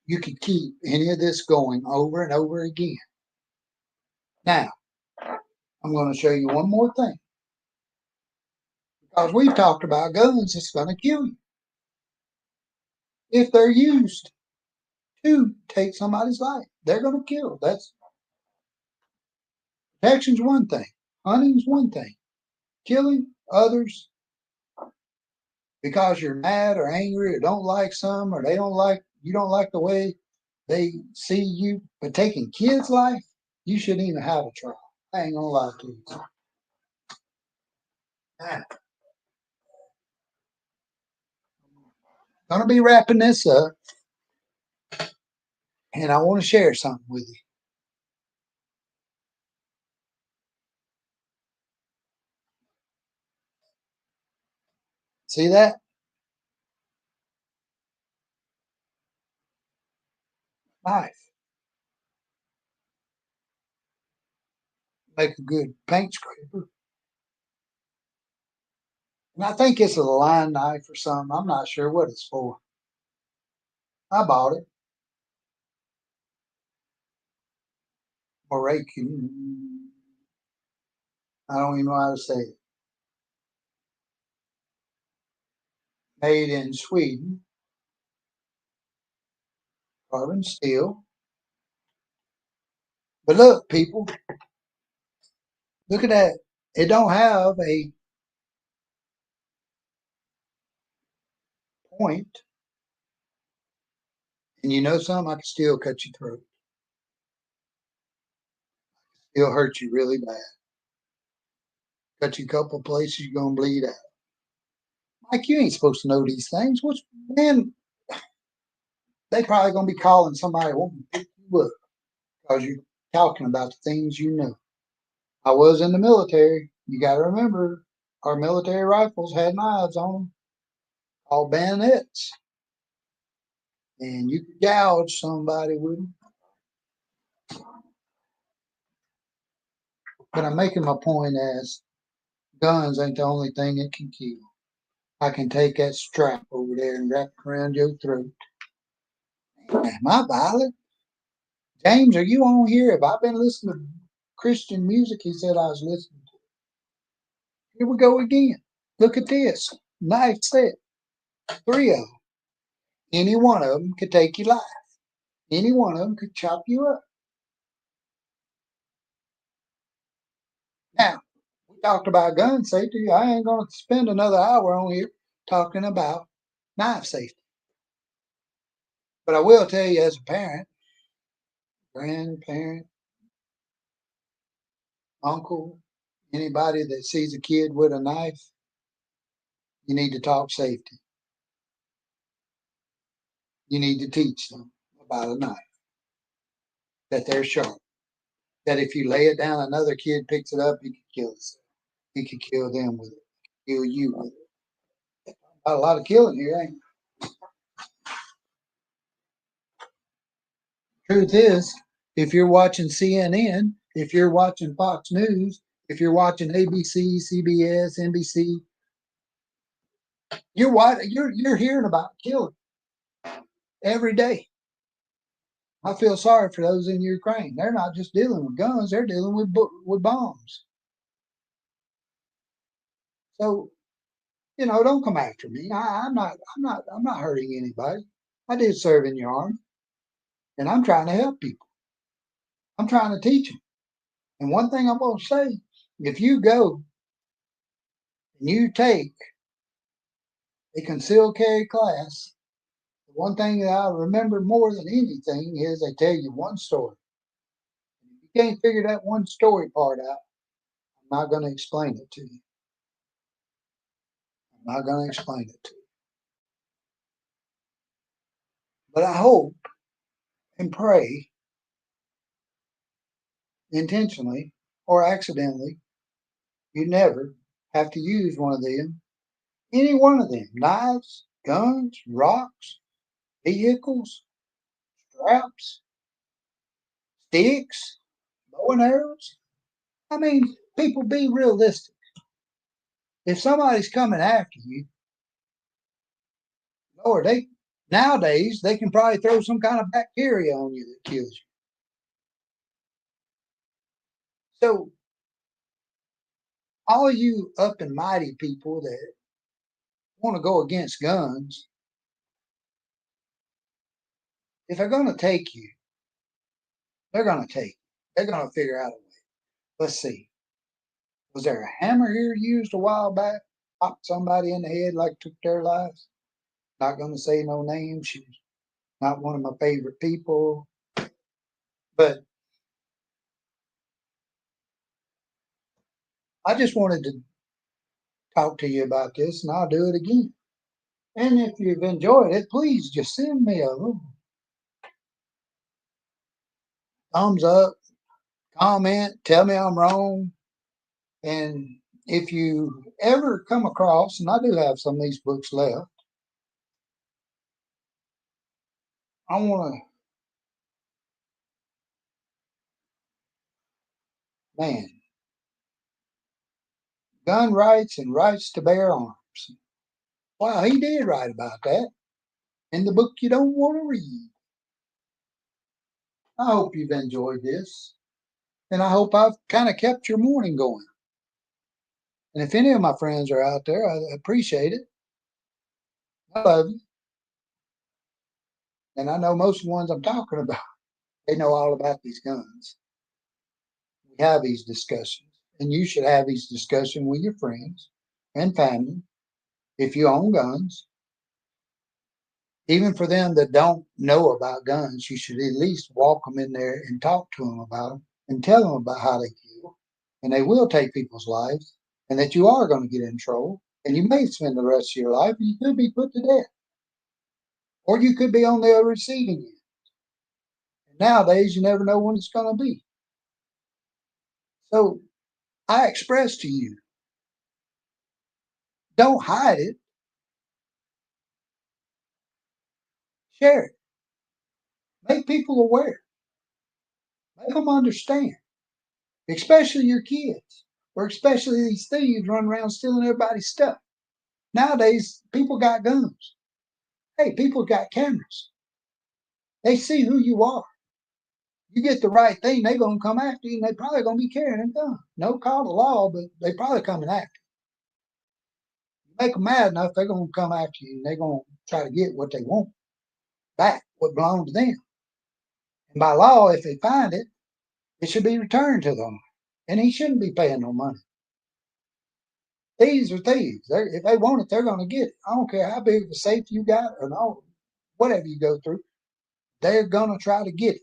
you could keep any of this going over and over again. Now, I'm going to show you one more thing. Because we've talked about guns, it's going to kill you if they're used to take somebody's life. They're going to kill. That's protection's one thing, hunting's one thing, killing others because you're mad or angry or don't like some or they don't like you don't like the way they see you. But taking kids' life, you shouldn't even have a trial. I ain't gonna lie to you. I'm gonna be wrapping this up, and I want to share something with you. See that? Knife. Make a good paint scraper. And I think it's a line knife or something. I'm not sure what it's for. I bought it. Morakian. I don't even know how to say it. Made in Sweden. Carbon steel. But look, people, look at that. It don't have a point. And you know something? I can still cut your throat. It'll hurt you really bad. Cut you a couple places, you're gonna bleed out. Mike, you ain't supposed to know these things. What's man? They probably gonna be calling somebody wanting to pick you up because you're talking about the things you know. I was in the military. You got to remember, our military rifles had knives on them called bayonets, and you could gouge somebody with them. But I'm making my point as guns ain't the only thing that can kill. I can take that strap over there and wrap it around your throat. Am I violent? James, are you on here? Have I been listening to Christian music? He said I was listening to. Here we go again. Look at this. Knife set. Three of them. Any one of them could take your life. Any one of them could chop you up. Now, we talked about gun safety. I ain't going to spend another hour on here talking about knife safety. But I will tell you as a parent, grandparent, uncle, anybody that sees a kid with a knife, you need to talk safety. You need to teach them about a knife, that they're sharp, that if you lay it down, another kid picks it up, he could kill himself. He could kill them with it, kill you with it. Not a lot of killing here, ain't there? Truth is, if you're watching CNN, if you're watching Fox News, if you're watching ABC, CBS, NBC, you're hearing about killing every day. I feel sorry for those in Ukraine. They're not just dealing with guns; they're dealing with bombs. So don't come after me. I'm not hurting anybody. I did serve in your army. And I'm trying to help people. I'm trying to teach them. And one thing I'm going to say, if you go and you take a concealed carry class, the one thing that I remember more than anything is they tell you one story. If you can't figure that one story part out, I'm not going to explain it to you. I'm not going to explain it to you. But I hope and pray intentionally or accidentally you never have to use one of them, any one of them, knives, guns, rocks, vehicles, straps, sticks, bow and arrows. I mean, people, be realistic. If somebody's coming after you, Lord, they nowadays they can probably throw some kind of bacteria on you that kills you. So all you up and mighty people that want to go against guns, if they're going to take you, they're going to take you. They're going to figure out a way. Let's see. Was there a hammer here used a while back? Popped somebody in the head like took their lives? Not going to say no names. She's not one of my favorite people. But I just wanted to talk to you about this, and I'll do it again. And if you've enjoyed it, please just send me a little thumbs up, comment, tell me I'm wrong. And if you ever come across, and I do have some of these books left, I want to, man, gun rights and rights to bear arms. Wow, he did write about that in the book you don't want to read. I hope you've enjoyed this, and I hope I've kind of kept your morning going. And if any of my friends are out there, I appreciate it. I love you. And I know most of the ones I'm talking about, they know all about these guns. We have these discussions, and you should have these discussions with your friends and family if you own guns. Even for them that don't know about guns, you should at least walk them in there and talk to them about them and tell them about how they kill. And they will take people's lives, and that you are going to get in trouble. And you may spend the rest of your life, and you could be put to death, or you could be on the receiving end. And nowadays, you never know when it's going to be. So I express to you, don't hide it, share it, make people aware, make them understand, especially your kids, or especially these thieves running around stealing everybody's stuff. Nowadays, people got guns. Hey, people got cameras. They see who you are. You get the right thing, they're going to come after you, and they probably going to be carrying a gun. No call to law, but they probably coming after you. Make them mad enough, they're going to come after you, and they're going to try to get what they want back, what belongs to them. And by law, if they find it, it should be returned to them. And he shouldn't be paying no money. Thieves are thieves. If they want it, they're going to get it. I don't care how big of a safe you got or no, whatever you go through, they're going to try to get it.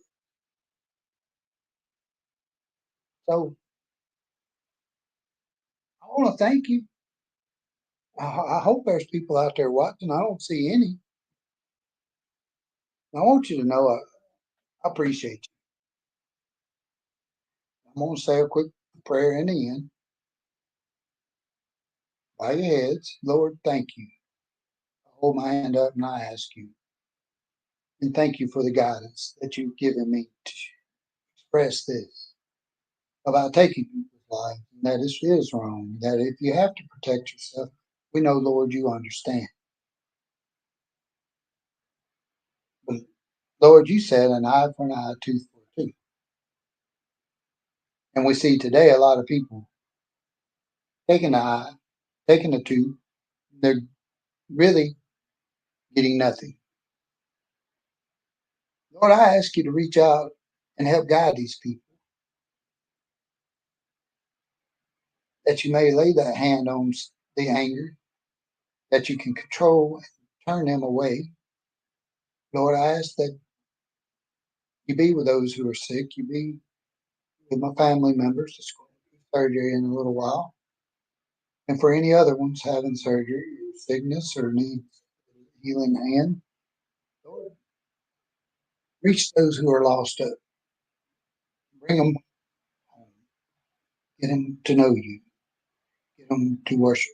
So I want to thank you. I hope there's people out there watching. I don't see any. I want you to know I appreciate you. I'm going to say a quick prayer in the end. Bow your heads. Lord, thank you. I hold my hand up and I ask you. And thank you for the guidance that you've given me to express this about taking people's lives. And that is wrong. That if you have to protect yourself, we know, Lord, you understand. But Lord, you said an eye for an eye, a tooth for a tooth. And we see today a lot of people taking the eye, taking the tooth. They're really getting nothing. Lord, I ask you to reach out and help guide these people, that you may lay that hand on the anger, that you can control and turn them away. Lord, I ask that you be with those who are sick. You be with my family members that's going to surgery in a little while. And for any other ones having surgery or sickness or need healing hand, Lord, reach those who are lost up. Bring them home. Get them to know you. Get them to worship.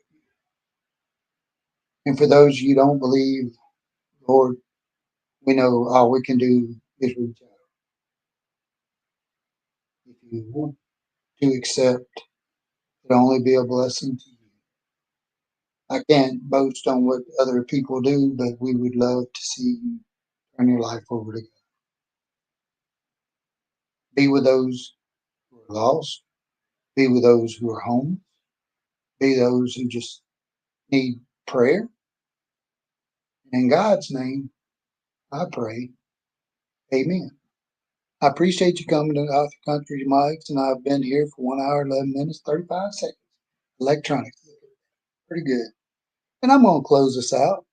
And for those you don't believe, Lord, we know all we can do is reach out. If you want to accept, it'll only be a blessing to you. I can't boast on what other people do, but we would love to see you turn your life over to God. Be with those who are lost. Be with those who are home. Be those who just need prayer. And in God's name, I pray. Amen. I appreciate you coming to Out the Country Mics, and I've been here for 1 hour, 11 minutes, 35 seconds. Electronics. Pretty good. And I'm going to close this out.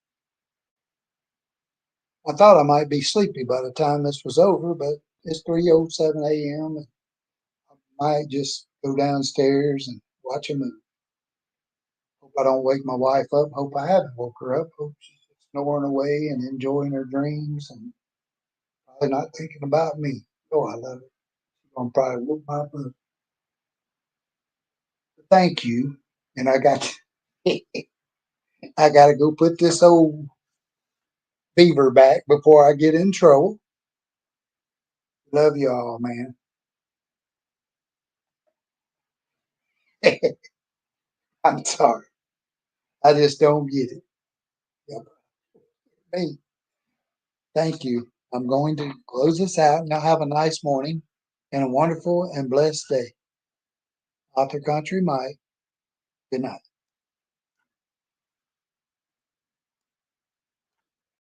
I thought I might be sleepy by the time this was over, but it's 3:07 a.m. I might just go downstairs and watch a movie. Hope I don't wake my wife up. Hope I haven't woke her up. Hope she's snoring away and enjoying her dreams and probably not thinking about me. Oh, I love it. She's going to probably whoop my butt. Thank you. And I got to go put this old beaver back before I get in trouble. Love y'all, man. I'm sorry. I just don't get it. Yep. Hey, thank you. I'm going to close this out. Now have a nice morning and a wonderful and blessed day. Author Country Mike. Good night.